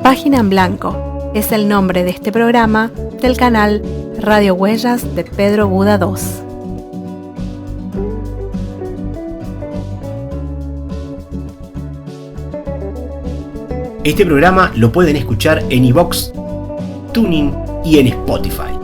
Página en Blanco es el nombre de este programa del canal Radio Huellas de Pedro Buda II. Este programa lo pueden escuchar en iVoox, TuneIn y en Spotify.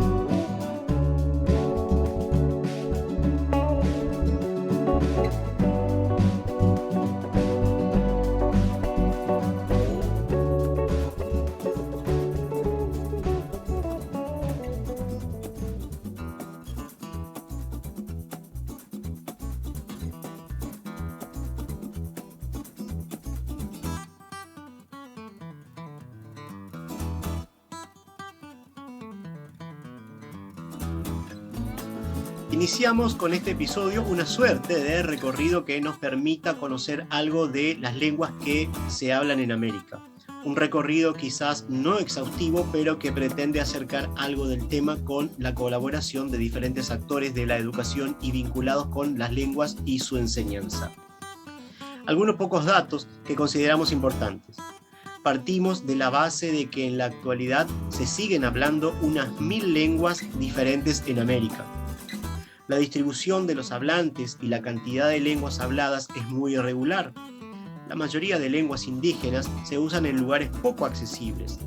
Iniciamos con este episodio una suerte de recorrido que nos permita conocer algo de las lenguas que se hablan en América. Un recorrido quizás no exhaustivo, pero que pretende acercar algo del tema con la colaboración de diferentes actores de la educación y vinculados con las lenguas y su enseñanza. Algunos pocos datos que consideramos importantes. Partimos de la base de que en la actualidad se siguen hablando unas 1000 lenguas diferentes en América. La distribución de los hablantes y la cantidad de lenguas habladas es muy irregular. La mayoría de lenguas indígenas se usan en lugares poco accesibles.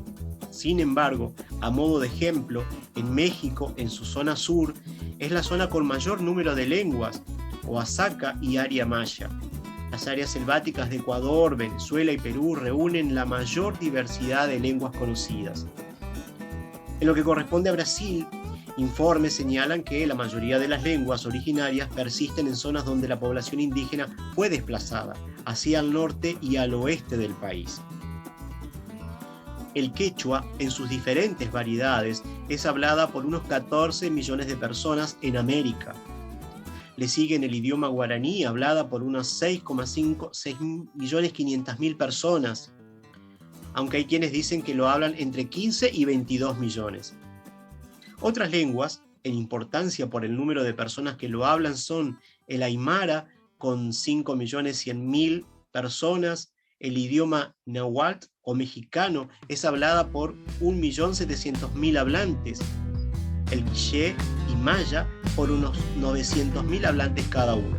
Sin embargo, a modo de ejemplo, en México, en su zona sur, es la zona con mayor número de lenguas, Oaxaca y área maya. Las áreas selváticas de Ecuador, Venezuela y Perú reúnen la mayor diversidad de lenguas conocidas. En lo que corresponde a Brasil, informes señalan que la mayoría de las lenguas originarias persisten en zonas donde la población indígena fue desplazada, hacia el norte y al oeste del país. El quechua, en sus diferentes variedades, es hablada por unos 14 millones de personas en América. Le siguen el idioma guaraní, hablada por unos 6.500.000 personas, aunque hay quienes dicen que lo hablan entre 15 y 22 millones. Otras lenguas, en importancia por el número de personas que lo hablan, son el aymara, con 5.100.000 personas. El idioma náhuatl o mexicano es hablada por 1.700.000 hablantes. El quiché y maya por unos 900.000 hablantes cada uno.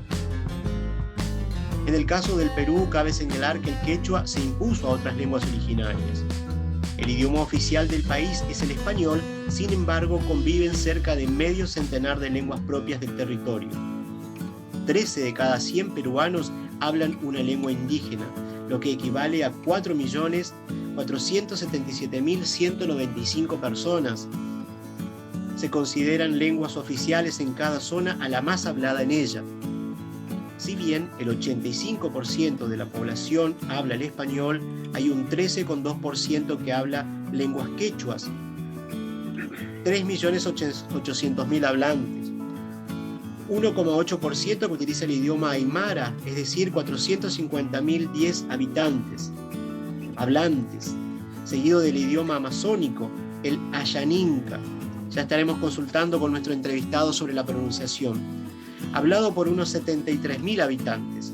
En el caso del Perú, cabe señalar que el quechua se impuso a otras lenguas originarias. El idioma oficial del país es el español, sin embargo, conviven cerca de medio centenar de lenguas propias del territorio. 13 de cada 100 peruanos hablan una lengua indígena, lo que equivale a 4.477.195 personas. Se consideran lenguas oficiales en cada zona a la más hablada en ella. Si bien el 85% de la población habla el español, hay un 13,2% que habla lenguas quechuas, 3.800.000 hablantes, 1,8% que utiliza el idioma aymara, es decir, 450.010 hablantes, seguido del idioma amazónico, el ayaninka. Ya estaremos consultando con nuestro entrevistado sobre la pronunciación. Hablado por unos 73.000 habitantes,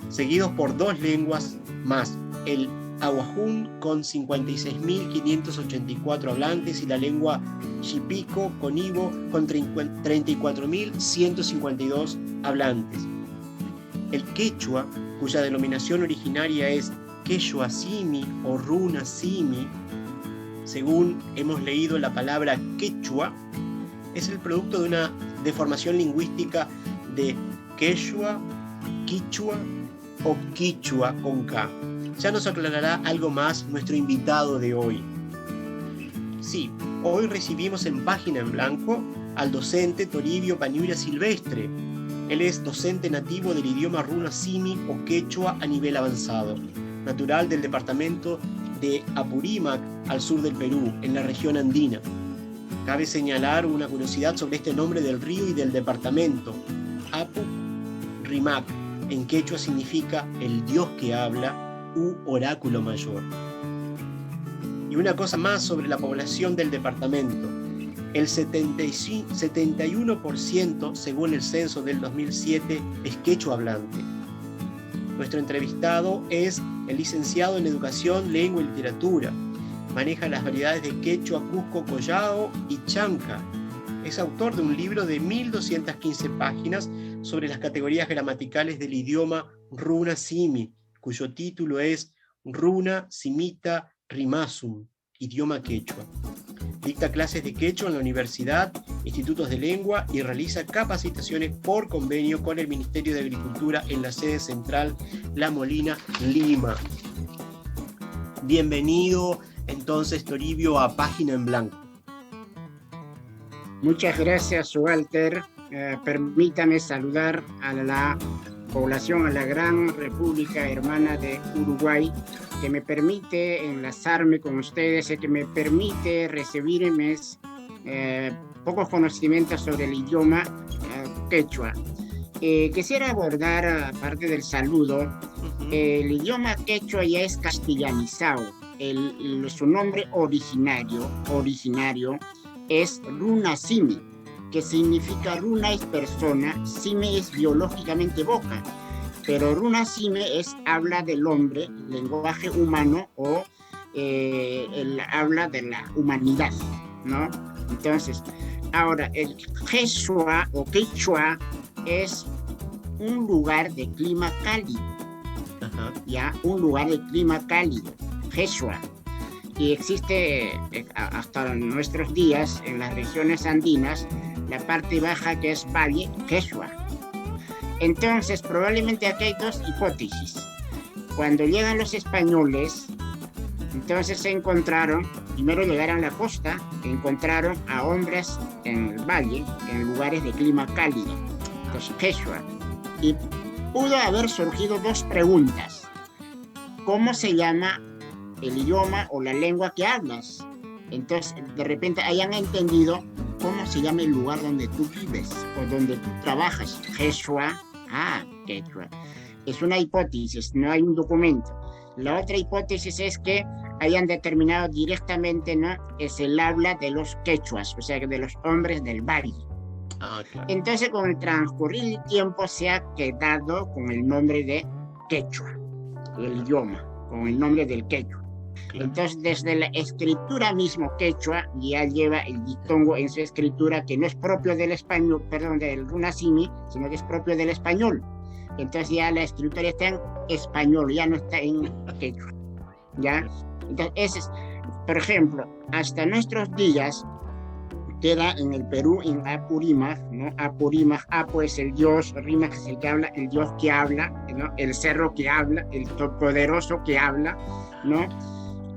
seguidos por dos lenguas más, el ahuajún con 56.584 hablantes y la lengua xipico conibo con 34.152 hablantes. El quechua, cuya denominación originaria es quechua simi o runa simi, según hemos leído la palabra quechua, es el producto de una deformación lingüística de quechua, quichua o quichua con K. Ya nos aclarará algo más nuestro invitado de hoy. Sí, hoy recibimos en Página en Blanco al docente Toribio Pañuria Silvestre. Él es docente nativo del idioma runa simi o quechua a nivel avanzado, natural del departamento de Apurímac, al sur del Perú, en la región andina. Cabe señalar una curiosidad sobre este nombre del río y del departamento. Apu-Rimac, en quechua significa el Dios que habla u oráculo mayor. Y una cosa más sobre la población del departamento. El 71%, según el censo del 2007, es quechua hablante. Nuestro entrevistado es el licenciado en Educación, Lengua y Literatura. maneja las variedades de quechua, cusco, collao y chanca. Es autor de un libro de 1215 páginas sobre las categorías gramaticales del idioma Runa Simi, cuyo título es Runa Simita Rimasum, idioma quechua. Dicta clases de quechua en la universidad, institutos de lengua y realiza capacitaciones por convenio con el Ministerio de Agricultura en la sede central La Molina, Lima. Bienvenido entonces, Toribio, a Página en Blanco. Muchas gracias, Walter. Permítame saludar a la población, a la gran República Hermana de Uruguay, que me permite enlazarme con ustedes y que me permite recibir mis pocos conocimientos sobre el idioma quechua. Quisiera abordar, aparte del saludo, el idioma quechua ya es castellanizado. Su nombre originario es Runa Simi, que significa Runa es persona, Simi es biológicamente boca, pero Runa Simi habla del hombre, lenguaje humano o habla de la humanidad, ¿no? Entonces, ahora el quechua o quechua es un lugar de clima cálido, ya, un lugar de clima cálido, quechua. Y existe hasta nuestros días en las regiones andinas la parte baja que es valle quechua. Entonces probablemente aquí hay dos hipótesis. Cuando llegan los españoles, entonces se encontraron, primero llegaron a la costa, encontraron a hombres en el valle, en lugares de clima cálido, entonces quechua. Y pudo haber surgido dos preguntas. ¿Cómo se llama el idioma o la lengua que hablas? Entonces de repente hayan entendido cómo se llama el lugar donde tú vives o donde tú trabajas. Quechua, quechua. Es una hipótesis, no hay un documento. La otra hipótesis es que hayan determinado directamente, ¿no? Es el habla de los quechuas, o sea, de los hombres del valle. Claro. Entonces con el transcurrir del tiempo se ha quedado con el nombre de quechua, el idioma, con el nombre del quechua. Claro. Entonces, desde la escritura mismo quechua ya lleva el diptongo en su escritura, que no es propio del español, perdón, del Runa Simi, sino que es propio del español. Entonces ya la escritura está en español, ya no está en quechua, ¿ya? Entonces, ese es, por ejemplo, hasta nuestros días queda en el Perú, en Apurímac, ¿no? Apurímac, Apo es el dios, Rímac es el que habla, el dios que habla, ¿no? El cerro que habla, el todopoderoso que habla, ¿no?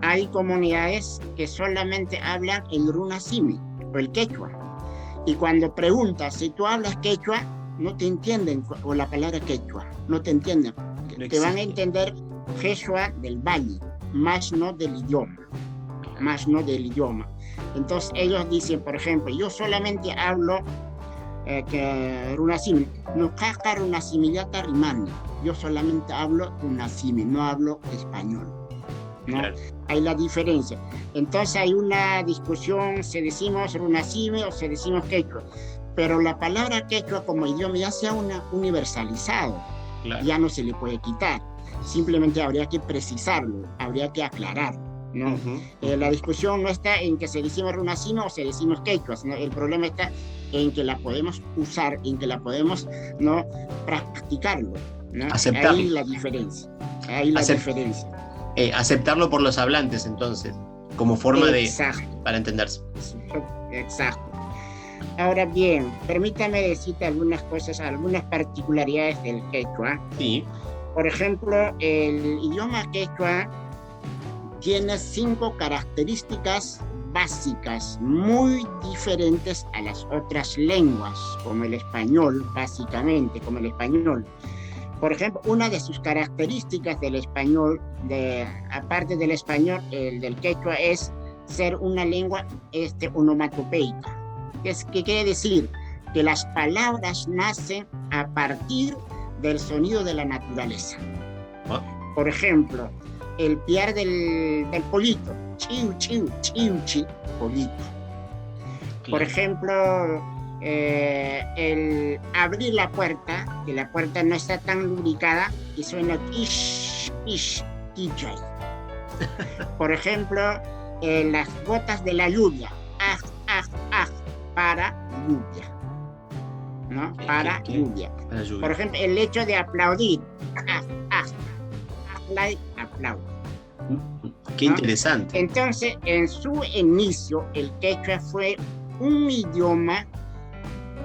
Hay comunidades que solamente hablan el Runa Simi o el quechua. Y cuando preguntas si tú hablas quechua, no te entienden, o la palabra quechua, no te entienden. No te van a entender quechua del valle, más no del idioma. Más no del idioma. Entonces ellos dicen, por ejemplo, yo solamente hablo que Runa Simi, no caca Runa Simi ya está rimando. Yo solamente hablo Runa Simi, no hablo español, ¿no? Claro. Hay la diferencia. Entonces hay una discusión, si decimos Runa Simi o si decimos quechua, pero la palabra quechua como idioma ya se ha universalizado, claro. Ya no se le puede quitar, simplemente habría que precisarlo, habría que aclarar, ¿no? La discusión no está en que se decimos Runa Simi o se decimos quechua, sino el problema está en que la podemos usar, en que la podemos, ¿no?, practicarlo, ¿no? Aceptarlo. Ahí la diferencia, diferencia. Aceptarlo por los hablantes, entonces, como forma para entenderse. Exacto. Ahora bien, permítame decirte algunas cosas, algunas particularidades del quechua. Sí. Por ejemplo, el idioma quechua tiene 5 características básicas muy diferentes a las otras lenguas, como el español, básicamente, como el español. Por ejemplo, una de sus características del español, aparte del español, el del quechua, es ser una lengua onomatopeica. ¿Qué quiere decir? Que las palabras nacen a partir del sonido de la naturaleza. Por ejemplo, el piar del pollito, chiu, chiu, chiu, chiu, pollito. Por ejemplo, el abrir la puerta, que la puerta no está tan lubricada y suena ish, ish, tijay. Por ejemplo, las gotas de la lluvia. Para lluvia. ¿No? Para lluvia. Por ejemplo, el hecho de aplaudir. Aplaudo. Qué interesante. Entonces, en su inicio, el quechua fue un idioma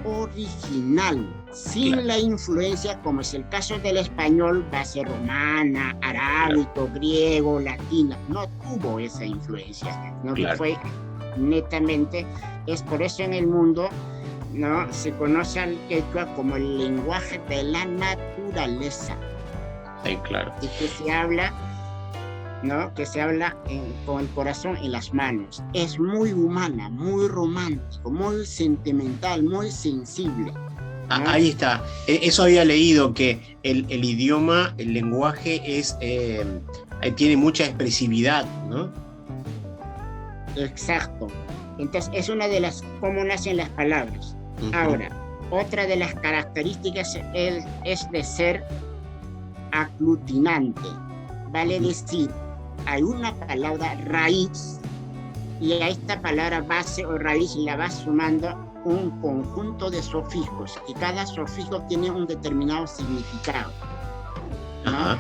original, sin la influencia, como es el caso del español, base romana, arábico, griego, latina. No tuvo esa influencia, ¿no? Que fue netamente. Es por eso en el mundo, ¿no?, se conoce al quechua como el lenguaje de la naturaleza. Sí, claro. Y que se habla, ¿no?, que se habla con el corazón en las manos. Es muy humana, muy romántico, muy sentimental, muy sensible, ¿no? Ahí está. Eso había leído, que el idioma, el lenguaje tiene mucha expresividad, ¿no? Exacto. Entonces es una de las cómo nacen las palabras. Ahora, otra de las características es de ser aglutinante. Vale decir, hay una palabra raíz y a esta palabra base o raíz la vas sumando un conjunto de sufijos y cada sufijo tiene un determinado significado, ¿no?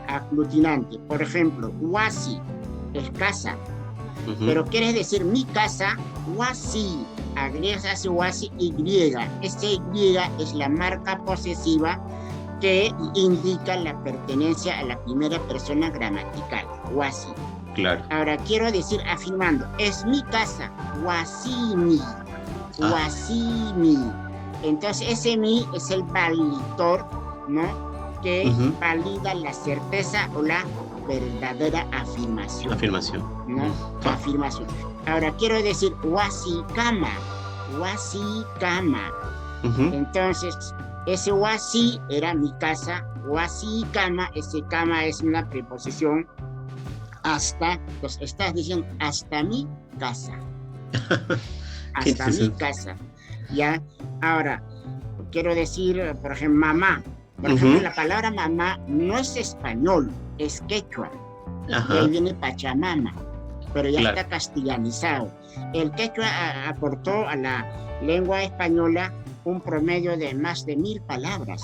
Aglutinante. Por ejemplo, huasi es casa, pero quieres decir mi casa, huasi, agregas huasi y. Esta y es la marca posesiva que indica la pertenencia a la primera persona gramatical, huasi. Claro. Ahora quiero decir afirmando, es mi casa, huasimi, huasimi. Entonces ese mi es el validor, ¿no?, que valida la certeza o la verdadera afirmación. ¿No? Afirmación. Ahora quiero decir huasikama, huasikama. Entonces ese huasi era mi casa, huasikama, ese kama es una preposición hasta, pues estás diciendo hasta mi casa. Hasta mi casa. ¿Ya? Ahora, quiero decir, por ejemplo, mamá. Por ejemplo, la palabra mamá no es español, es quechua. Y ahí viene Pachamama, pero ya está castellanizado. El quechua aportó a la lengua española un promedio de más de 1000 palabras.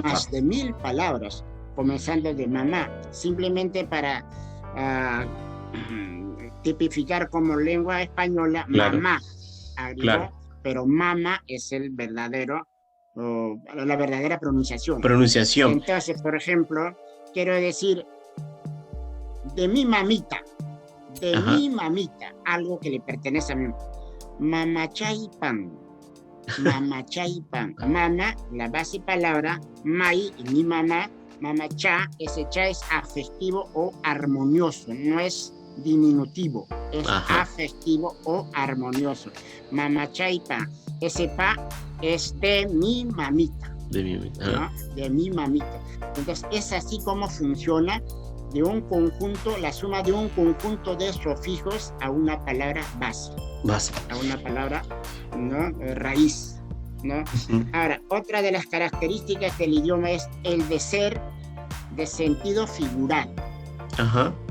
Más de 1000 palabras, comenzando de mamá, simplemente para tipificar como lengua española, mamá, agregó, pero mama es el verdadero, la verdadera pronunciación. Entonces, por ejemplo, quiero decir de mi mamita, mi mamita, algo que le pertenece a mí. Mamachaipan, mamachaipan. Mama, la base palabra, mai, mi mamá, mamacha, ese cha es afectivo o armonioso, no es diminutivo, es afectivo o armonioso. Mamachaipa, ese pa es de mi mamita. ¿No? De mi mamita. Entonces es así como funciona de un conjunto, la suma de un conjunto de sufijos a una palabra base. A una palabra, ¿no?, raíz, ¿no? Ahora, otra de las características del idioma es el de ser de sentido figural.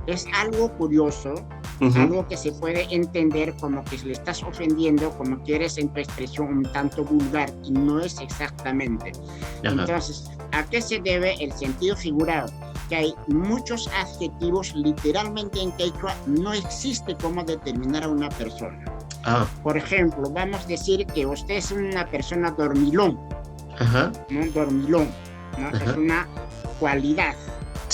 Es algo curioso, algo que se puede entender como que le estás ofendiendo, como que eres en tu expresión un tanto vulgar, y no es exactamente. Entonces, ¿a qué se debe el sentido figurado? Que hay muchos adjetivos, literalmente en quechua no existe cómo determinar a una persona. Por ejemplo, vamos a decir que usted es una persona dormilón, ¿no? Dormilón, ¿no? Es una cualidad,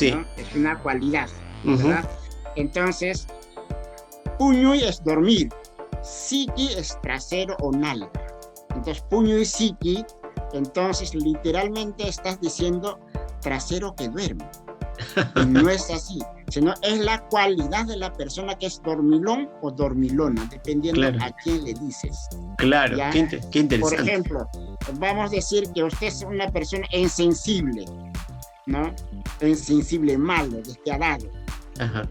¿no? Es una cualidad, ¿verdad? Entonces, puño es dormir, psiqui es trasero o nalga. Entonces, puño y psiqui, entonces literalmente estás diciendo trasero que duerme. Y no es así, sino es la cualidad de la persona que es dormilón o dormilona, dependiendo a quién le dices. Claro, qué interesante. Por ejemplo, vamos a decir que usted es una persona insensible, ¿no? Insensible, malo, despiadado.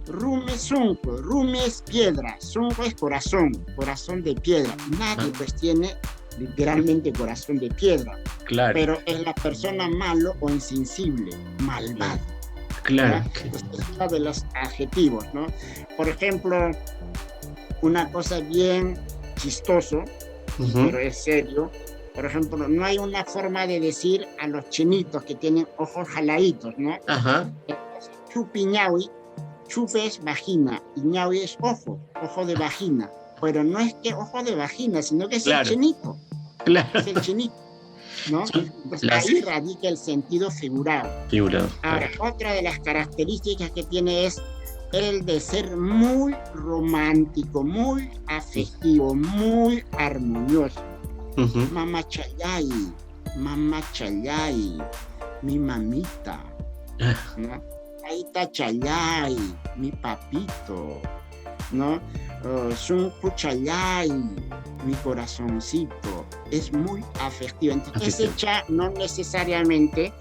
Rume sunco, rume es piedra, sunco es corazón, corazón de piedra. Nadie pues tiene literalmente corazón de piedra. Pero es la persona malo o insensible, malvado. Claro. Es uno de los adjetivos, ¿no? Por ejemplo, una cosa bien chistoso, pero es serio. Por ejemplo, no hay una forma de decir a los chinitos que tienen ojos jaladitos, ¿no? Ajá. Chupi ñaui, chupe es vagina y ñaui es ojo de vagina. Pero no es que ojo de vagina, sino que es el chinito. Claro. Es el chinito, ¿no? Entonces, ahí radica el sentido figurado. Ahora, otra de las características que tiene es el de ser muy romántico, muy afectivo, muy armonioso. Mamá Chayay, mi mamita, ¿no? Ahí está Chayay, mi papito, ¿no? Sunku Chayay, mi corazoncito. Es muy afectivo. Entonces, ese cha no necesariamente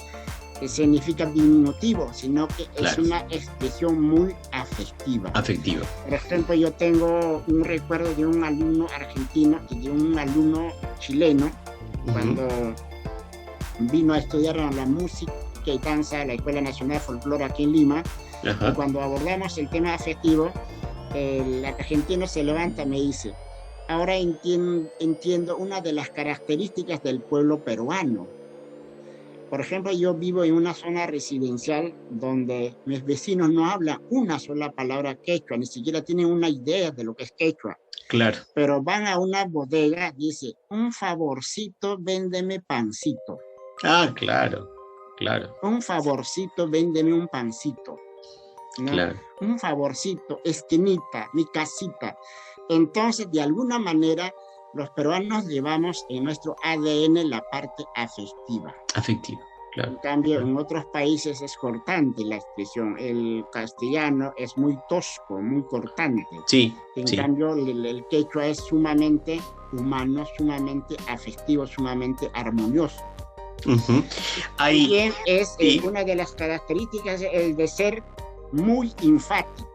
significa diminutivo, sino que es una expresión muy afectiva. Por ejemplo, yo tengo un recuerdo de un alumno argentino y de un alumno chileno cuando vino a estudiar la música y danza a la Escuela Nacional de Folclore aquí en Lima. Y cuando abordamos el tema afectivo, el argentino se levanta y me dice: ahora entiendo una de las características del pueblo peruano. Por ejemplo, yo vivo en una zona residencial donde mis vecinos no hablan una sola palabra quechua, ni siquiera tienen una idea de lo que es quechua. Claro. Pero van a una bodega, dice: un favorcito, véndeme pancito. Ah, claro. Un favorcito, véndeme un pancito, ¿no? Claro. Un favorcito, esquinita, mi casita. Entonces, de alguna manera, los peruanos llevamos en nuestro ADN la parte afectiva. Claro. En cambio, en otros países es cortante la expresión. El castellano es muy tosco, muy cortante. En cambio, el quechua es sumamente humano, sumamente afectivo, sumamente armonioso. También es una de las características el de ser muy enfático.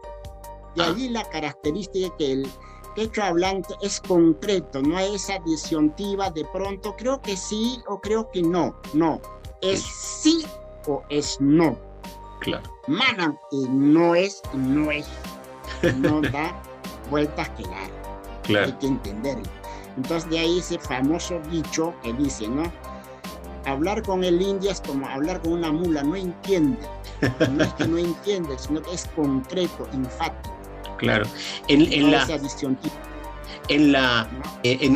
De allí la característica que el quechua hablante es concreto, no hay esa disyuntiva de pronto, creo que sí o creo que no. No, es sí o es no. Claro. Manan, y no es. No da vueltas que dar. Claro. Hay que entenderlo. Entonces de ahí ese famoso dicho que dice, ¿no? Hablar con el indio es como hablar con una mula, no entiende. No es que no entiende, sino que es concreto, enfático. Claro. En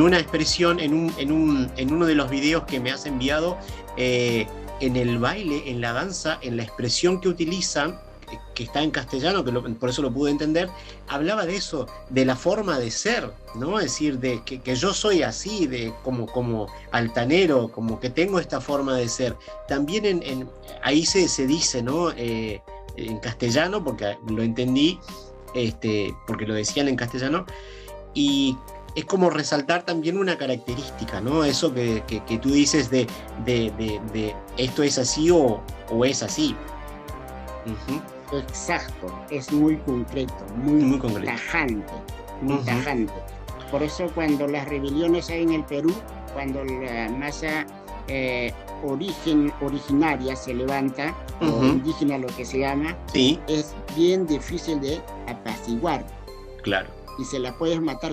una expresión, en uno de los videos que me has enviado, en el baile, en la danza, en la expresión que utilizan, que está en castellano, por eso lo pude entender, hablaba de eso, de la forma de ser, ¿no? Es decir, de que yo soy así, de como altanero, como que tengo esta forma de ser. También ahí se dice, ¿no? En castellano, porque lo entendí, porque lo decían en castellano, y es como resaltar también una característica, ¿no? Eso que tú dices de esto es así o es así. Exacto, es muy concreto, muy tajante, muy tajante. Por eso cuando las rebeliones hay en el Perú, cuando la masa originaria se levanta, o indígena lo que se llama, es bien difícil de apaciguar. Claro. Y se la puedes matar.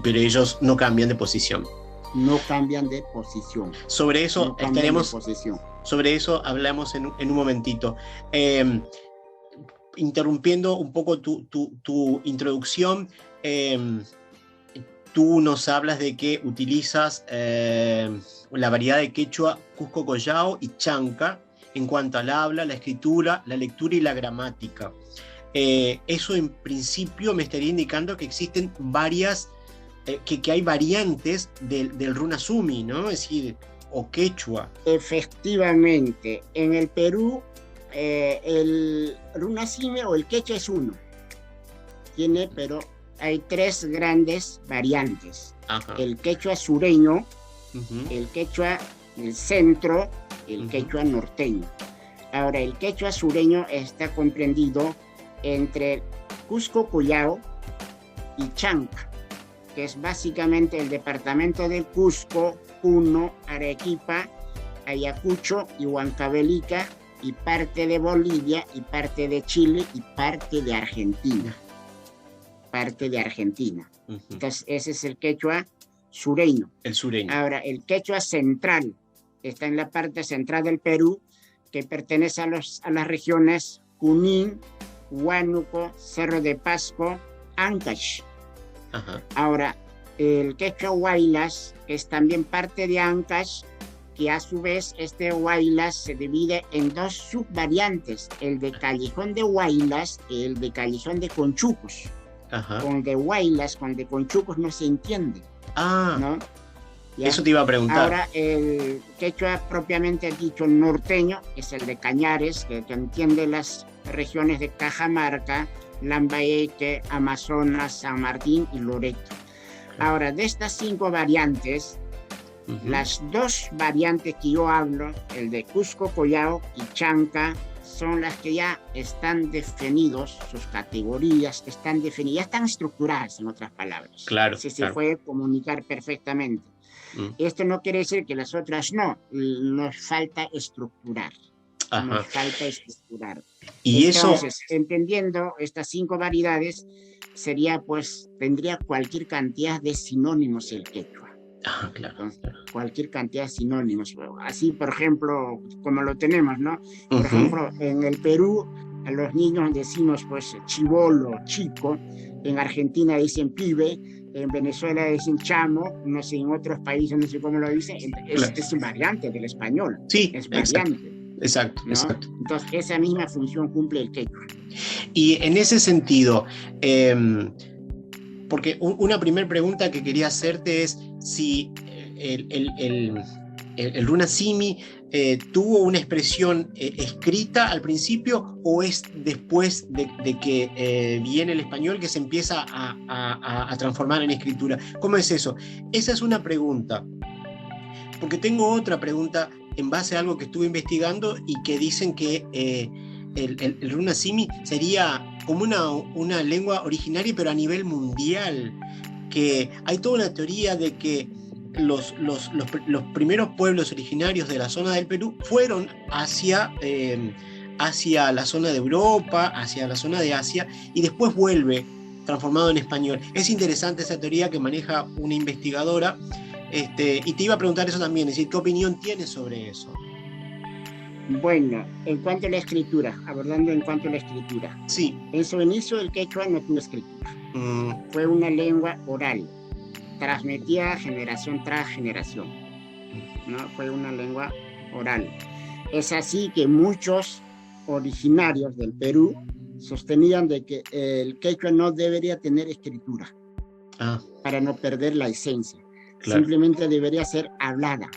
Pero ellos no cambian de posición. No cambian de posición. Sobre eso Sobre eso hablamos en un momentito. Interrumpiendo un poco tu introducción, tú nos hablas de que utilizas la variedad de quechua Cusco Collao y Chanca en cuanto al habla, la escritura, la lectura y la gramática. Eso en principio me estaría indicando que existen varias, que hay variantes del runa sumi, ¿no? Es decir, o quechua. Efectivamente, en el Perú el runa sumi o el quechua es uno. Pero hay tres grandes variantes. Ajá. El quechua sureño, el quechua del centro, el quechua norteño. Ahora, el quechua sureño está comprendido entre Cusco Collao y Chanca, que es básicamente el departamento de Cusco, Puno, Arequipa, Ayacucho y Huancavelica y parte de Bolivia, y parte de Chile, y parte de Argentina. Entonces, ese es el quechua sureño. El sureño. Ahora, el quechua central está en la parte central del Perú, que pertenece a las regiones Junín, Huánuco, Cerro de Pasco, Ancash. Ajá. Ahora, el quechua Huaylas es también parte de Ancash, que a su vez este Huaylas se divide en dos subvariantes, el de Callejón de Huaylas y el de Callejón de Conchucos. Ajá. Con de Huaylas, con de Conchucos no se entiende. ¿No? ¿Ya? Eso te iba a preguntar. Ahora, el quechua propiamente dicho norteño es el de Cañares, que entiende las regiones de Cajamarca, Lambayeque, Amazonas, San Martín y Loreto. Ahora, de estas 5 variantes, las 2 variantes que yo hablo, el de Cusco, Collao y Chanca, son las que ya están definidos, sus categorías están definidas, ya están estructuradas, en otras palabras. Claro. Se puede comunicar perfectamente. Esto no quiere decir que las otras no, nos falta estructurar. Ajá. Nos falta estructurar. Y entonces, eso... entendiendo estas 5 variedades, tendría cualquier cantidad de sinónimos el quechua. Claro. Entonces, cualquier cantidad de sinónimos. Así, por ejemplo, como lo tenemos, ¿no? Por ejemplo, en el Perú, a los niños decimos, pues, chibolo, chico. En Argentina dicen pibe. En Venezuela dicen chamo. No sé, en otros países no sé cómo lo dicen. Es un variante del español. Sí, es variante. Exacto. Entonces, esa misma función cumple el quechua. Y en ese sentido, porque una primera pregunta que quería hacerte es si el Runasimi tuvo una expresión escrita al principio, o es después de que viene el español que se empieza a transformar en escritura. ¿Cómo es eso? Esa es una pregunta. Porque tengo otra pregunta en base a algo que estuve investigando y que dicen que el Runasimi sería como una lengua originaria, pero a nivel mundial, que hay toda una teoría de que los primeros pueblos originarios de la zona del Perú fueron hacia la zona de Europa, hacia la zona de Asia, y después vuelve transformado en español. Es interesante esa teoría que maneja una investigadora, y te iba a preguntar eso también, es decir, ¿qué opinión tienes sobre eso? Bueno, en cuanto a la escritura, abordando en cuanto a la escritura. Sí. En su inicio el quechua no tuvo escritura. Fue una lengua oral, transmitida generación tras generación. ¿No? Fue una lengua oral. Es así que muchos originarios del Perú sostenían de que el quechua no debería tener escritura para no perder la esencia. Claro. Simplemente debería ser hablada.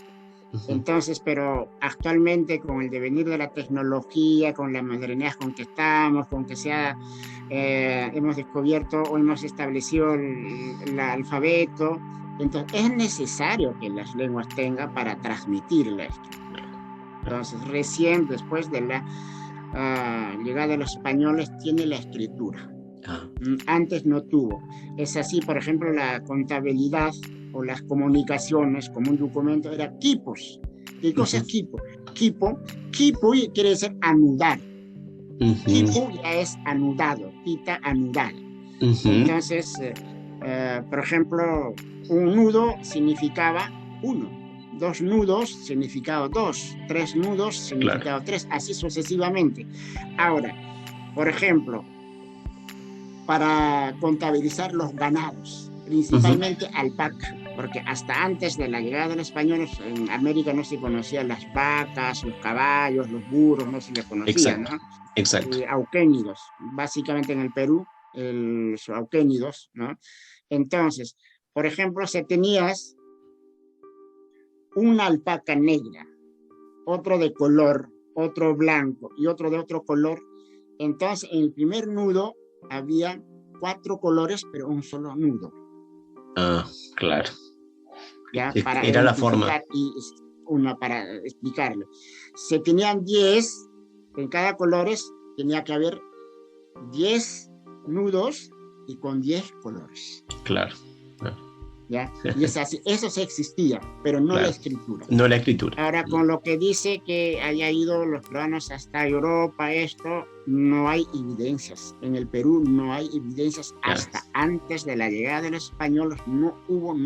Entonces, pero actualmente con el devenir de la tecnología, con la modernidad con que estamos, con que hemos descubierto o hemos establecido el alfabeto, entonces es necesario que las lenguas tengan para transmitir la escritura. Entonces, recién después de la llegada de los españoles tiene la escritura. Antes no tuvo. Es así, por ejemplo, la contabilidad o las comunicaciones como un documento era quipos. ¿Qué cosa es quipo? Quipo quiere decir anudar. Quipo ya es anudado, quita anudar. Entonces, por ejemplo, un nudo significaba 1, 2 nudos significaba 2, 3 nudos significaba 3, así sucesivamente. Ahora, por ejemplo, para contabilizar los ganados, principalmente alpaca, porque hasta antes de la llegada de los españoles en América no se conocían las vacas, los caballos, los burros, no se les conocían, ¿no? Exacto. Auquénidos, básicamente en el Perú, los auquénidos, ¿no? Entonces, por ejemplo, si tenías una alpaca negra, otro de color, otro blanco y otro de otro color, entonces en el primer nudo había 4 colores, pero un solo nudo. Claro. ¿Ya? Era la forma. Y para explicarlo. Se tenían 10, en cada colores tenía que haber 10 nudos y con 10 colores. Claro. ¿ya? Y es así, eso sí existía, pero no la escritura. No la escritura. Ahora, con lo que dice que haya ido los peruanos hasta Europa, esto, no hay evidencias. En el Perú no hay evidencias. Hasta antes de la llegada de los españoles no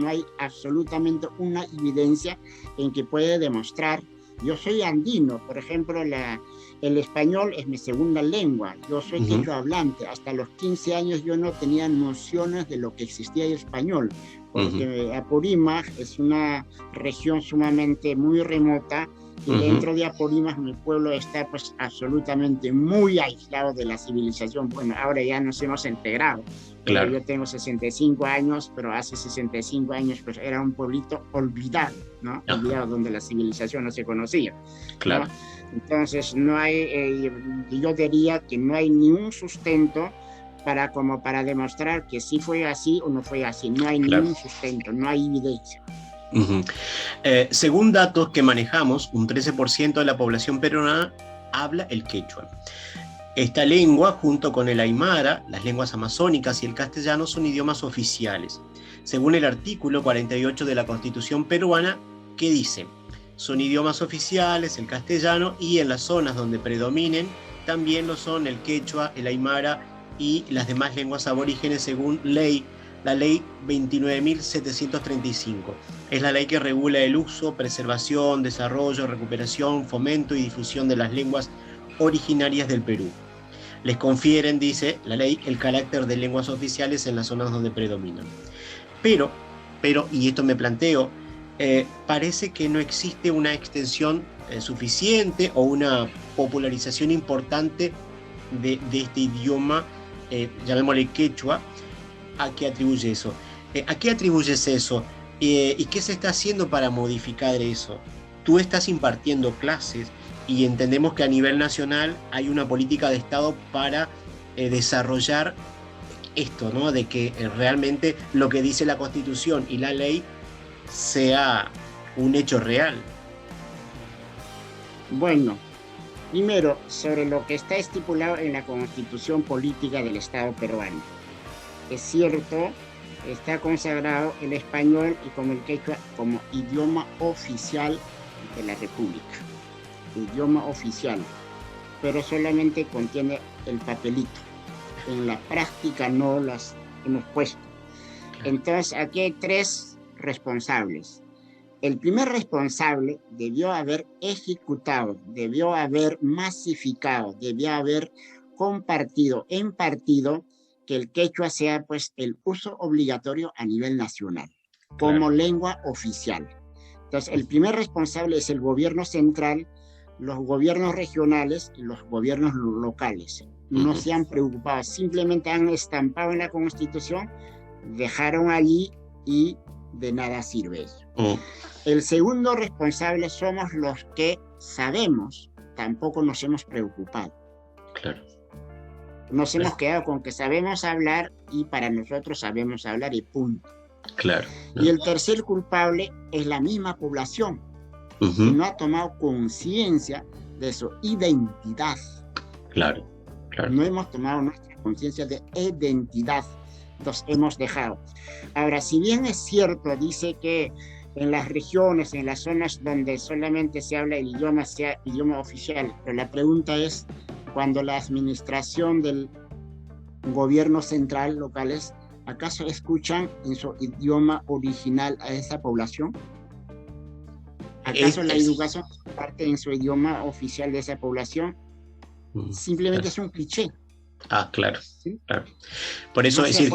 hay absolutamente una evidencia en que puede demostrar. Yo soy andino, por ejemplo, el español es mi segunda lengua, yo soy quechua hablante. Hasta los 15 años yo no tenía nociones de lo que existía el español, porque Apurímac es una región sumamente muy remota, y dentro de Apurímac mi pueblo está pues absolutamente muy aislado de la civilización. Bueno, ahora ya nos hemos integrado. Claro. Yo tengo 65 años, pero hace 65 años pues era un pueblito olvidado, ¿no? Olvidado, donde la civilización no se conocía. Claro. ¿No? Entonces no hay, yo diría que no hay ningún sustento para demostrar que sí fue así o no fue así. No hay ningún sustento, no hay evidencia. Según datos que manejamos, un 13% de la población peruana habla el quechua. Esta lengua, junto con el aymara, las lenguas amazónicas y el castellano, son idiomas oficiales. Según el artículo 48 de la Constitución peruana, que dice: son idiomas oficiales el castellano, y en las zonas donde predominen también lo son el quechua, el aymara y las demás lenguas aborígenes, según la ley 29.735. Es la ley que regula el uso, preservación, desarrollo, recuperación, fomento y difusión de las lenguas originarias del Perú. Les confieren, dice la ley, el carácter de lenguas oficiales en las zonas donde predominan. Pero, y esto me planteo, parece que no existe una extensión suficiente o una popularización importante de este idioma, llamémosle quechua. ¿A qué atribuye eso? ¿A qué atribuyes eso? ¿Y qué se está haciendo para modificar eso? Tú estás impartiendo clases y entendemos que a nivel nacional hay una política de Estado para desarrollar esto, ¿no? De que realmente lo que dice la Constitución y la ley sea un hecho real. Bueno, primero, sobre lo que está estipulado en la Constitución Política del Estado peruano. Es cierto, está consagrado el español y como el quechua como idioma oficial de la República. Idioma oficial, pero solamente contiene el papelito. En la práctica no las hemos puesto. Entonces, aquí hay tres responsables. El primer responsable debió haber ejecutado, debió haber masificado, debió haber compartido en partido que el quechua sea pues el uso obligatorio a nivel nacional como lengua oficial. Entonces, el primer responsable es el gobierno central, los gobiernos regionales y los gobiernos locales. No se han preocupado, simplemente han estampado en la Constitución, dejaron allí y de nada sirve eso. El segundo responsable somos los que sabemos, tampoco nos hemos preocupado. Claro. Nos hemos quedado con que sabemos hablar y para nosotros sabemos hablar y punto. Claro. Y el tercer culpable es la misma población, que no ha tomado conciencia de su identidad. Claro. No hemos tomado nuestra conciencia de identidad, entonces hemos dejado. Ahora, si bien es cierto, dice que en las regiones, en las zonas donde solamente se habla el idioma, sea idioma oficial, pero la pregunta es, cuando la administración del gobierno central locales, ¿acaso escuchan en su idioma original a esa población? ¿Acaso la educación parte en su idioma oficial de esa población? Simplemente es un cliché. Claro. ¿Sí? Claro. Por eso no es decir,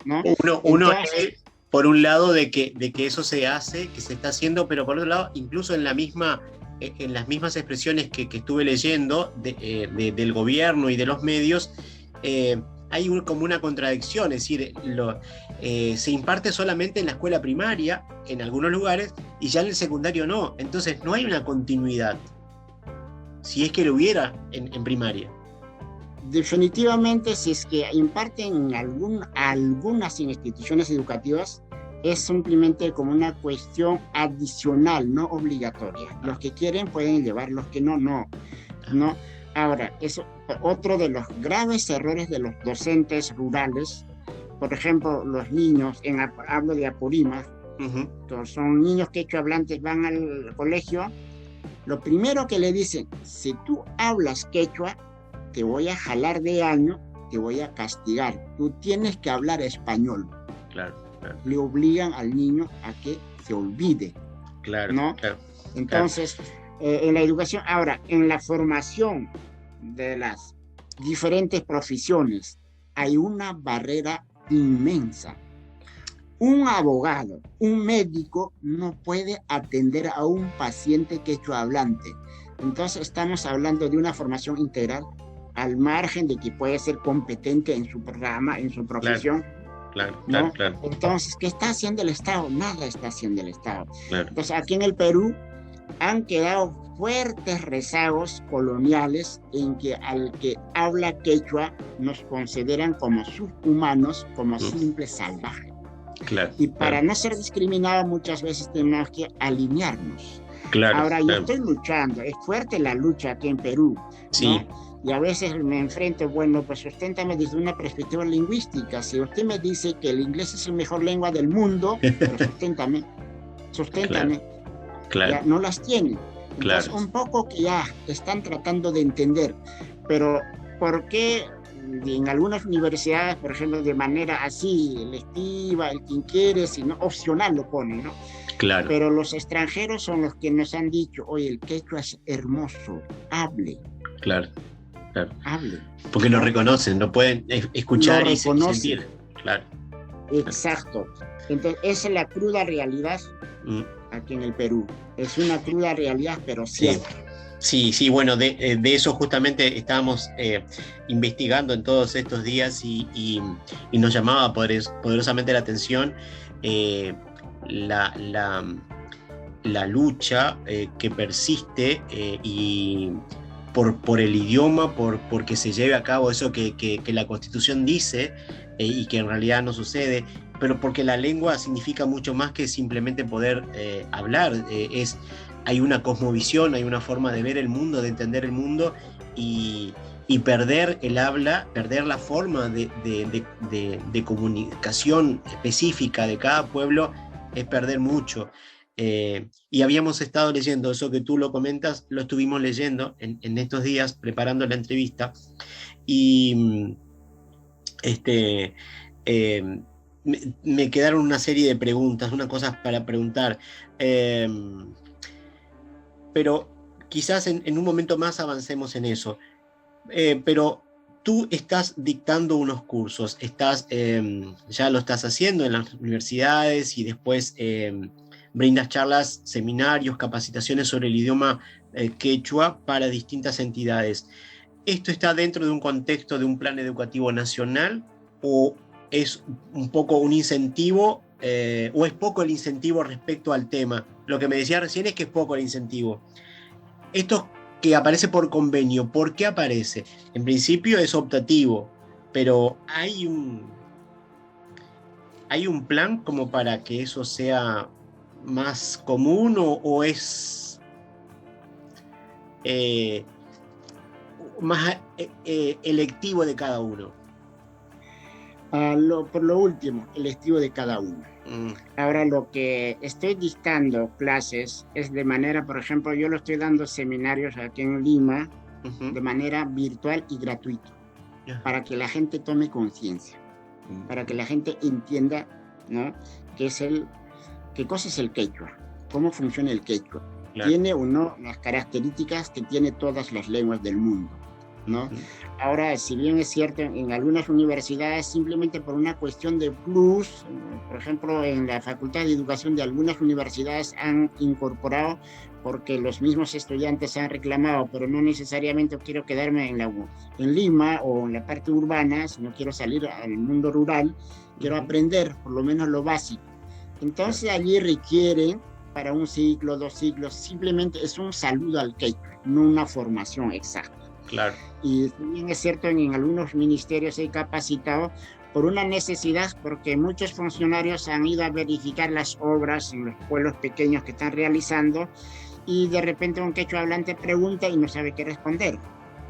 ¿no? uno es, por un lado, de que eso se hace, que se está haciendo, pero por otro lado, incluso en las mismas expresiones que estuve leyendo del gobierno y de los medios, hay como una contradicción, es decir, se imparte solamente en la escuela primaria, en algunos lugares, y ya en el secundario no. Entonces no hay una continuidad, si es que lo hubiera en primaria. Definitivamente, si es que imparten algunas instituciones educativas, es simplemente como una cuestión adicional, no obligatoria. Los que quieren pueden llevar, los que no. Ahora, eso, otro de los graves errores de los docentes rurales por ejemplo, los niños, hablo de Apurímac, son niños quechua hablantes, van al colegio, lo primero que le dicen, si tú hablas quechua, te voy a jalar de año, te voy a castigar, tú tienes que hablar español. Claro. Le obligan al niño a que se olvide. Claro. ¿No? Entonces, en la educación, ahora, en la formación de las diferentes profesiones, hay una barrera inmensa. Un abogado, un médico no puede atender a un paciente quechua hablante. Entonces estamos hablando de una formación integral, al margen de que puede ser competente en su programa, en su profesión. Claro. Entonces, ¿qué está haciendo el Estado? Nada está haciendo el Estado. Claro. Entonces, aquí en el Perú han quedado fuertes rezagos coloniales en que al que habla quechua nos consideran como subhumanos, como simples salvajes. Claro. Y para no ser discriminados muchas veces tenemos que alinearnos. Claro. Ahora, yo estoy luchando, es fuerte la lucha aquí en Perú, sí. ¿no? Y a veces me enfrento, bueno, pues susténtame desde una perspectiva lingüística. Si usted me dice que el inglés es la mejor lengua del mundo, pues susténtame. Claro. Ya no las tiene. Entonces, un poco que ya están tratando de entender. Pero, ¿por qué en algunas universidades, por ejemplo, de manera así, electiva, el quien quiere, sino opcional lo ponen, ¿no? Claro. Pero los extranjeros son los que nos han dicho, oye, el quechua es hermoso, hable. Claro. Hable. Porque lo reconocen, lo pueden escuchar y sentir. Claro. Exacto. Entonces, esa es la cruda realidad aquí en el Perú. Es una cruda realidad, pero cierta. Sí, bueno, de eso justamente estábamos investigando en todos estos días y nos llamaba poderosamente la atención la lucha que persiste y por el idioma, porque se lleve a cabo eso que la Constitución dice y que en realidad no sucede, pero porque la lengua significa mucho más que simplemente poder hablar. Hay una cosmovisión, hay una forma de ver el mundo, de entender el mundo, y perder el habla, perder la forma de comunicación específica de cada pueblo es perder mucho. Y habíamos estado leyendo eso que tú lo comentas, lo estuvimos leyendo en estos días preparando la entrevista, y me quedaron una serie de preguntas, unas cosas para preguntar, pero quizás en un momento más avancemos en eso. Pero tú estás dictando unos cursos, ya lo estás haciendo en las universidades y después brindas charlas, seminarios, capacitaciones sobre el idioma quechua para distintas entidades. ¿Esto está dentro de un contexto de un plan educativo nacional o es un poco un incentivo o es poco el incentivo respecto al tema? Lo que me decía recién es que es poco el incentivo. Esto que aparece por convenio, ¿por qué aparece? En principio es optativo, pero ¿hay un plan como para que eso sea más común o es más electivo de cada uno? Por lo último, electivo de cada uno. Ahora, lo que estoy dictando clases es de manera, por ejemplo, yo lo estoy dando seminarios aquí en Lima de manera virtual y gratuita, para que la gente tome conciencia, para que la gente entienda, ¿no?, qué cosa es el quechua, cómo funciona el quechua. Claro. Tiene o no las características que tiene todas las lenguas del mundo, ¿no? Ahora, si bien es cierto, en algunas universidades, simplemente por una cuestión de plus, por ejemplo, en la Facultad de Educación de algunas universidades han incorporado, porque los mismos estudiantes han reclamado, pero no necesariamente quiero quedarme en Lima o en la parte urbana, sino quiero salir al mundo rural, quiero aprender por lo menos lo básico. Entonces allí requieren, para un ciclo, 2 ciclos, simplemente es un saludo al quechua, no una formación exacta. Claro. Y también es cierto, en algunos ministerios he capacitado por una necesidad, porque muchos funcionarios han ido a verificar las obras en los pueblos pequeños que están realizando y de repente un quechua hablante pregunta y no sabe qué responder.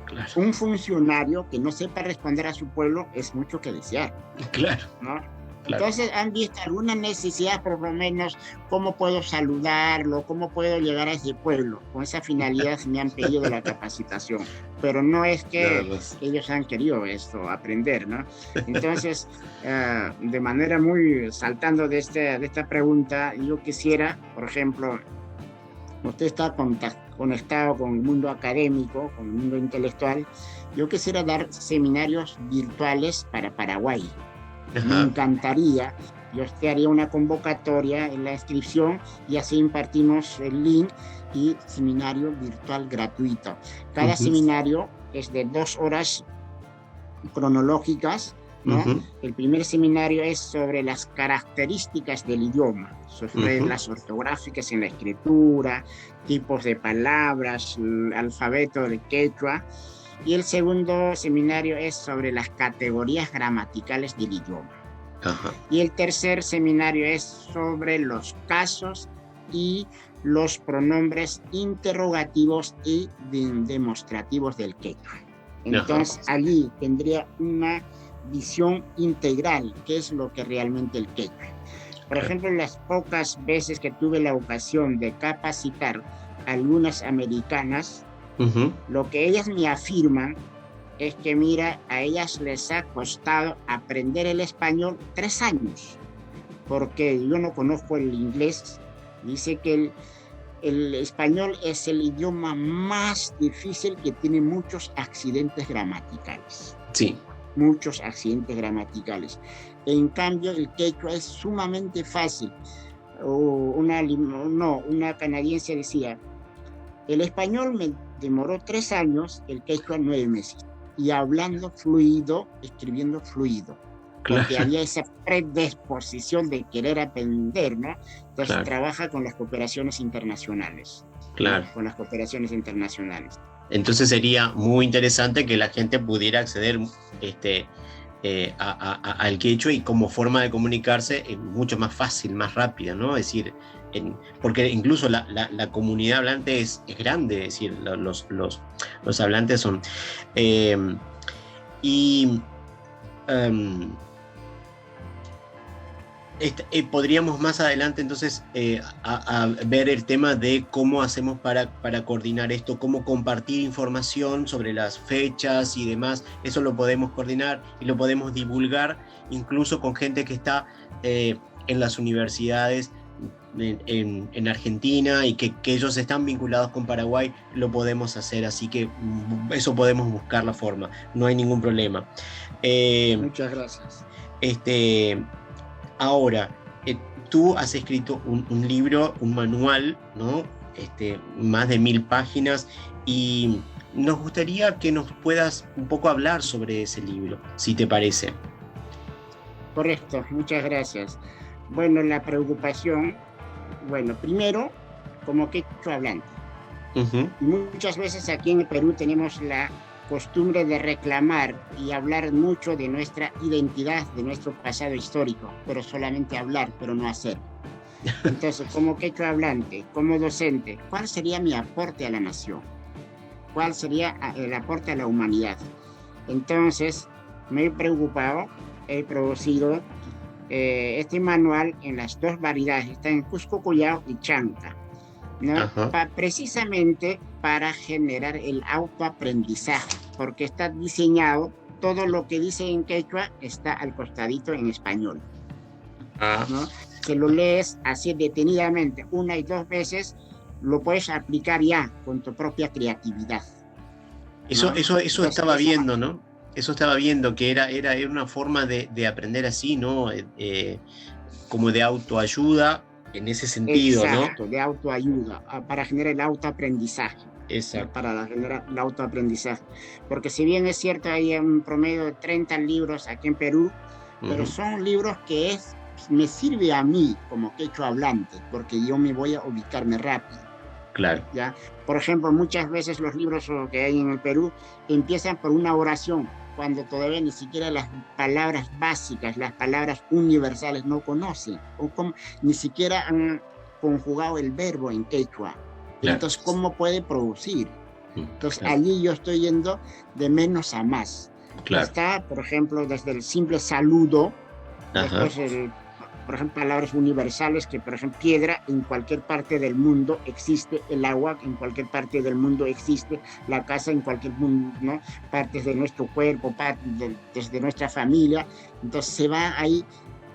Claro. Un funcionario que no sepa responder a su pueblo es mucho que desear. Claro. ¿No? Claro. Entonces han visto alguna necesidad, por lo menos, cómo puedo saludarlo, cómo puedo llegar a ese pueblo. Con esa finalidad me han pedido la capacitación, pero no es que ellos han querido esto, aprender, ¿no? Entonces, de manera muy saltando de esta pregunta, yo quisiera, por ejemplo, usted está conectado con el mundo académico, con el mundo intelectual, yo quisiera dar seminarios virtuales para Paraguay. Ajá. Me encantaría, yo te haría una convocatoria en la inscripción y así impartimos el link y seminario virtual gratuito. Cada seminario es de 2 horas cronológicas, ¿no? El primer seminario es sobre las características del idioma, sobre las ortográficas en la escritura, tipos de palabras, el alfabeto de quechua. Y el segundo seminario es sobre las categorías gramaticales del idioma. Ajá. Y el tercer seminario es sobre los casos y los pronombres interrogativos y demostrativos del quechua. Entonces, allí tendría una visión integral, que es lo que realmente el quechua. Por ejemplo, las pocas veces que tuve la ocasión de capacitar a algunas americanas, lo que ellas me afirman es que, mira, a ellas les ha costado aprender el español 3 años, porque yo no conozco el inglés. Dice que el español es el idioma más difícil, que tiene muchos accidentes gramaticales. Sí. Muchos accidentes gramaticales. En cambio, el quechua es sumamente fácil. Una canadiense decía, el español me demoró 3 años, el quechua 9 meses. Y hablando fluido, escribiendo fluido. Claro. Porque había esa predisposición de querer aprender, ¿no? Entonces trabaja con las cooperaciones internacionales. Claro. ¿No? Con las cooperaciones internacionales. Entonces sería muy interesante que la gente pudiera acceder al quechua, y como forma de comunicarse es mucho más fácil, más rápida, ¿no? Es decir, porque incluso la comunidad hablante es grande, es decir, los hablantes son... podríamos más adelante entonces a ver el tema de cómo hacemos para coordinar esto, cómo compartir información sobre las fechas y demás. Eso lo podemos coordinar y lo podemos divulgar incluso con gente que está en las universidades en Argentina, y que ellos están vinculados con Paraguay. Lo podemos hacer, así que eso podemos buscar la forma, no hay ningún problema. Muchas gracias. Ahora, tú has escrito un libro, un manual, ¿no? Más de 1000 páginas, y nos gustaría que nos puedas un poco hablar sobre ese libro, si te parece. Correcto, muchas gracias. Bueno, la preocupación, primero, como quechua hablante. Y muchas veces aquí en el Perú tenemos la costumbre de reclamar y hablar mucho de nuestra identidad, de nuestro pasado histórico, pero solamente hablar, pero no hacer. Entonces, como quechua hablante, como docente, ¿cuál sería mi aporte a la nación? ¿Cuál sería el aporte a la humanidad? Entonces, me he preocupado, he producido este manual en las 2 variedades, está en Cusco, Callao y Chanta, ¿no? Precisamente para generar el autoaprendizaje, porque está diseñado, todo lo que dice en quechua está al costadito en español, ¿no? Que lo lees así detenidamente 1 y 2 veces, lo puedes aplicar ya con tu propia creatividad, ¿no? Eso estaba viendo, ¿no? Eso estaba viendo, que era una forma de aprender así, ¿no? Como de autoayuda, en ese sentido. Exacto, ¿no? De autoayuda, para generar el autoaprendizaje. Exacto. Para generar el autoaprendizaje. Porque si bien es cierto, hay un promedio de 30 libros aquí en Perú, pero son libros que me sirve a mí como quechua hablante, porque yo me voy a ubicarme rápido. Claro. ¿Ya? Por ejemplo, muchas veces los libros que hay en el Perú empiezan por una oración, cuando todavía ni siquiera las palabras básicas, las palabras universales no conocen, ni siquiera han conjugado el verbo en quechua. Claro. Entonces, ¿cómo puede producir? Entonces claro. allí yo estoy yendo de menos a más. Claro. Está, por ejemplo, desde el simple saludo, Ajá. después por ejemplo, palabras universales que, por ejemplo, piedra en cualquier parte del mundo existe, el agua en cualquier parte del mundo existe, la casa en cualquier mundo, ¿no? Partes de nuestro cuerpo, desde nuestra familia. Entonces se va ahí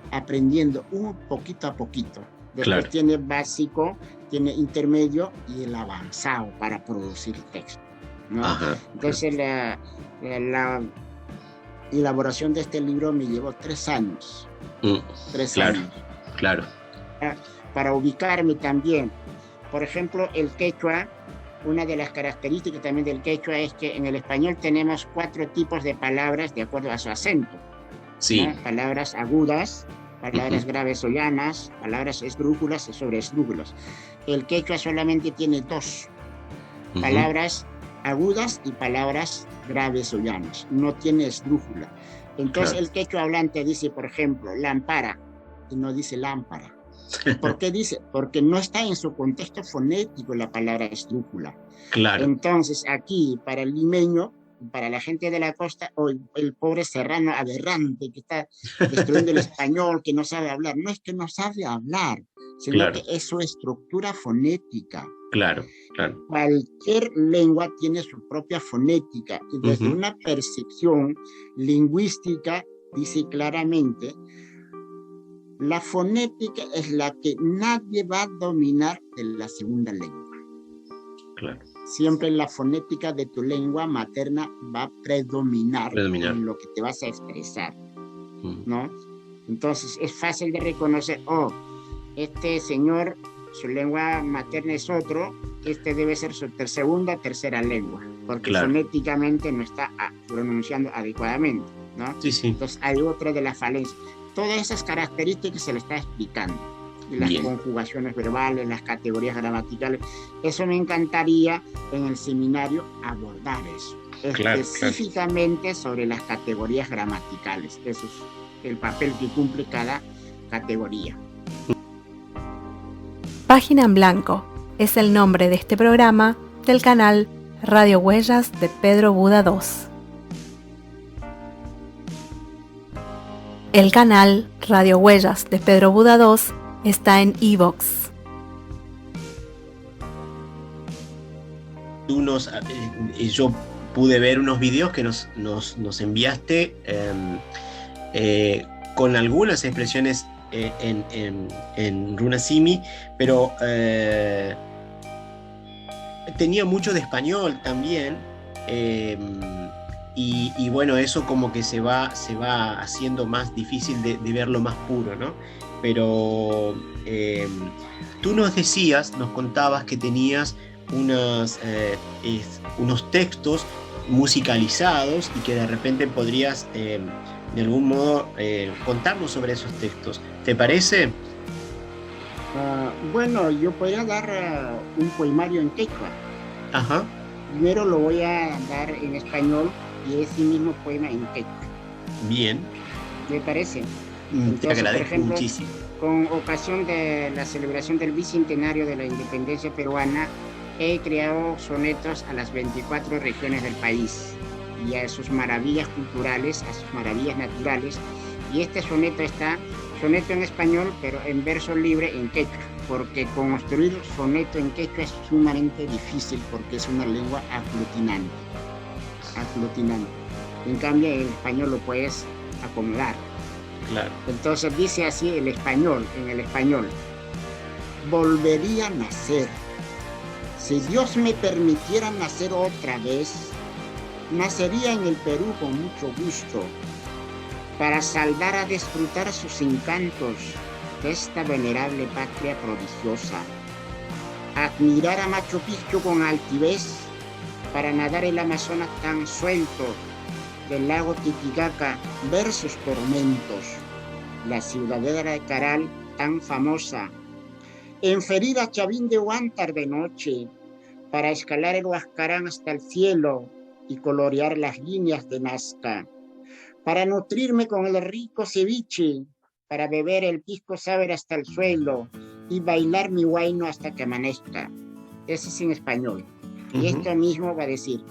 aprendiendo un poquito a poquito. Después Claro. tiene básico, tiene intermedio y el avanzado para producir texto, ¿no? Ajá. Entonces la elaboración de este libro me llevó 3 años. 3 claro, años. Claro. Para ubicarme también. Por ejemplo, el quechua, una de las características también del quechua es que en el español tenemos 4 tipos de palabras de acuerdo a su acento. Sí. ¿No? Palabras agudas, palabras graves o llanas, palabras esdrújulas y sobreesdrújulas. El quechua solamente tiene 2. Palabras agudas y palabras graves o llanas. No tiene esdrújula. Entonces el quechua hablante dice, por ejemplo, lámpara, y no dice lámpara. ¿Por qué dice? Porque no está en su contexto fonético la palabra esdrújula. Claro. Entonces aquí, para el limeño, para la gente de la costa, o el pobre serrano aberrante que está destruyendo el español, que no sabe hablar, no es que no sabe hablar, sino que es su estructura fonética. Claro. Cualquier lengua tiene su propia fonética y desde una percepción lingüística dice claramente, la fonética es la que nadie va a dominar de la segunda lengua. Claro. Siempre la fonética de tu lengua materna va a predominar. En lo que te vas a expresar, ¿no? Entonces es fácil de reconocer, este señor, su lengua materna es otro, este debe ser su segunda, tercera lengua, porque fonéticamente no está pronunciando adecuadamente, ¿no? Sí. Entonces hay otra de las falencias. Todas esas características se le está explicando. Las conjugaciones verbales, las categorías gramaticales. Eso me encantaría en el seminario abordar eso. Específicamente sobre las categorías gramaticales. Eso es el papel que cumple cada categoría. Página en Blanco es el nombre de este programa del canal Radio Huellas de Pedro Buda II. El canal Radio Huellas de Pedro Buda II está en iVoox. Yo pude ver unos videos que nos enviaste con algunas expresiones en Runasimi, pero tenía mucho de español también, y bueno, eso como que se va haciendo más difícil de verlo más puro, ¿no? Pero tú nos contabas que tenías unos textos musicalizados y que de repente podrías de algún modo contarnos sobre esos textos. ¿Te parece? Bueno, yo podría dar un poemario en quechua. Ajá. Primero lo voy a dar en español y ese mismo poema en quechua. Bien. ¿Me parece? Entonces, te agradezco, por ejemplo, muchísimo. Con ocasión de la celebración del bicentenario de la independencia peruana, he creado sonetos a las 24 regiones del país y a sus maravillas culturales, a sus maravillas naturales. Y este soneto está, soneto en español, pero en verso libre en quechua, porque construir soneto en quechua es sumamente difícil porque es una lengua aglutinante. En cambio, en el español lo puedes acomodar. Claro. Entonces dice así en el español, volvería a nacer. Si Dios me permitiera nacer otra vez, nacería en el Perú con mucho gusto, para saldar a disfrutar sus encantos de esta venerable patria prodigiosa, admirar a Machu Picchu con altivez, para nadar el Amazonas tan suelto, del lago Titicaca ver sus tormentos, la ciudadela de Caral tan famosa, enferir a Chavín de Huántar de noche, para escalar el Huascarán hasta el cielo y colorear las líneas de Nazca, para nutrirme con el rico ceviche, para beber el pisco sour hasta el suelo y bailar mi huayno hasta que amanezca. Ese es en español. Y esto mismo va a decir: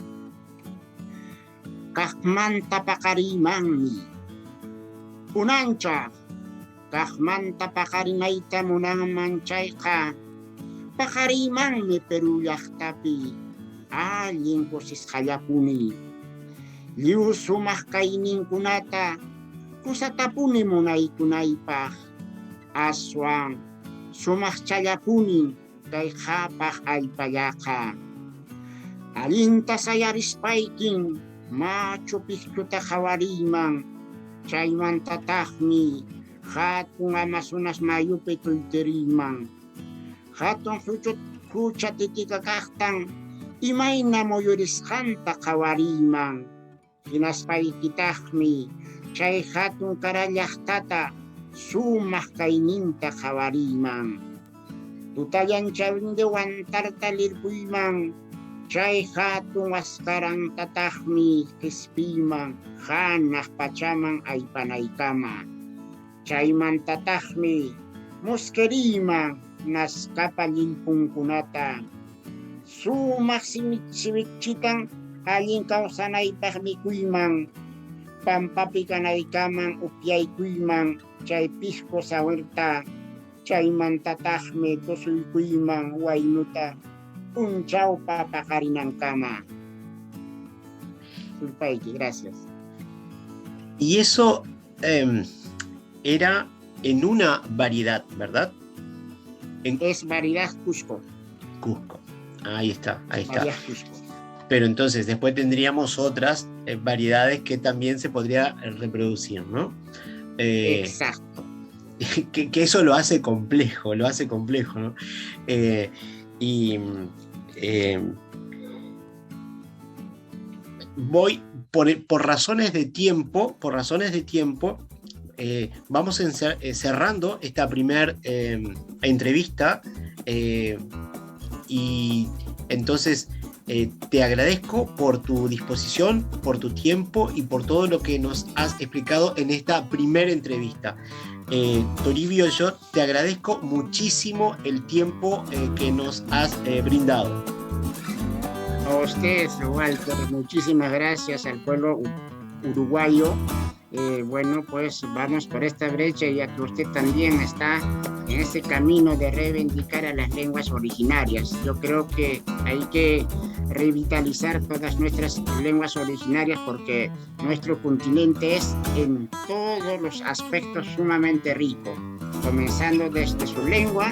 Kahmanta pakarimangmi, unancha, kahmanta pakarimaita munang manchayka, pakarimangmi peruyaktapi, alin kusis hayapuni, liu sumah kainin kunata, kusatapuni munay kunaypah, aswang sumah chayapuni, kay hapah ay payaka. Alinta sayaris paiking, machupiktuta kawarimang, chayman tatahmi, hatong amasunas mayupe tulterimang, hatong suchot kucha titikakaktang, imay na moyuris kanta kawarimang, hinaspay kitahmi, chay hatong karalyahtata, sumah kaininta kawarimang, tutayan chawindewan tartalirpuymang, chay hatong askarang tatahmi kispimang, hanah pachamang ay panaykama, chay man tatahmi muskerimang, nas kapalilpong kunata, sumak simitsimichitang alin kausanay pahmikuymang, pampapikanay kamang upyay kuymang, chay pisko sa huerta, chay man tatahmi tusuy kuymang waynuta, unchaw papakarinang kama. Gracias. Y eso era en una variedad, ¿verdad? Es variedad Cusco. Cusco. Ahí está. Variedad Cusco. Pero entonces después tendríamos otras variedades que también se podría reproducir, ¿no? Exacto. Que eso lo hace complejo, ¿no? Voy por razones de tiempo, vamos cerrando esta primera entrevista, y entonces te agradezco por tu disposición, por tu tiempo y por todo lo que nos has explicado en esta primera entrevista. Toribio, yo te agradezco muchísimo el tiempo que nos has brindado. A ustedes, Walter, muchísimas gracias al pueblo uruguayo. Bueno, pues vamos por esta brecha, ya que usted también está en ese camino de reivindicar a las lenguas originarias. Yo creo que hay que revitalizar todas nuestras lenguas originarias, porque nuestro continente es en todos los aspectos sumamente rico, comenzando desde su lengua,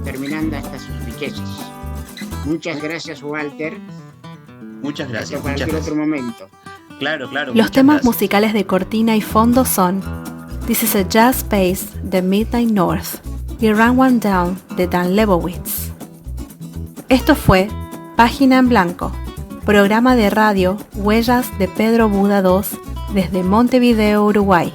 terminando hasta sus riquezas. Muchas gracias, Walter. Muchas gracias. Hasta cualquier otro momento. Claro. Los temas musicales de cortina y fondo son This is a Jazz Space de Midnight North y Run One Down de Dan Lebowitz. Esto fue Página en Blanco, programa de radio Huellas de Pedro Buda II desde Montevideo, Uruguay.